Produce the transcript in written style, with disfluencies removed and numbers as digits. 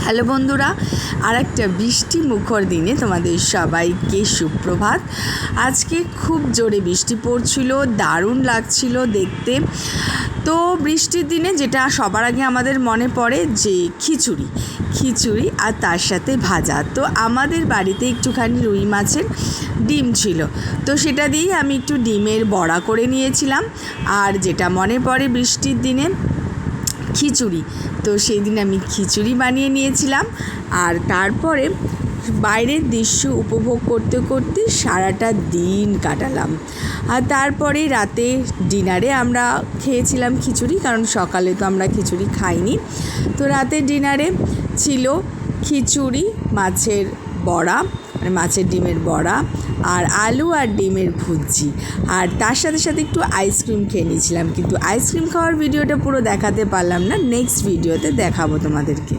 Hello বন্ধুরা, আর একটা বৃষ্টি মুখর দিনে তোমাদের সবাইকে সুপ্রভাত। আজকে খুব জোরে বৃষ্টি পড়ছিল, দারুণ লাগছিল দেখতে। তো বৃষ্টির দিনে যেটা সবার আগে আমাদের মনে পড়ে যে খিচুড়ি আর তার সাথে ভাজা। তো আমাদের বাড়িতে একটুখানি রুই মাছের ডিম ছিল, তো সেটা দিয়েই আমি একটু ডিমের বড়া করে নিয়েছিলাম। আর যেটা মনে পড়ে বৃষ্টির দিনে খিচুড়ি, তো সেই দিন আমি খিচুড়ি বানিয়ে নিয়েছিলাম। আর তারপরে বাইরের দৃশ্য উপভোগ করতে করতে সারাটা দিন কাটালাম। আর তারপরে রাতে ডিনারে আমরা খেয়েছিলাম খিচুড়ি, কারণ সকালে তো আমরা খিচুড়ি খাইনি। তো রাতের ডিনারে ছিল খিচুড়ি, মাছের বড়া, মানে মাছের ডিমের বড়া, আর আলু আর ডিমের ভুজি। আর তার সাথে সাথে একটু আইসক্রিম খেয়ে নিয়েছিলাম, কিন্তু আইসক্রিম খাওয়ার ভিডিওটা পুরো দেখাতে পারলাম না, নেক্সট ভিডিওতে দেখাবো তোমাদেরকে।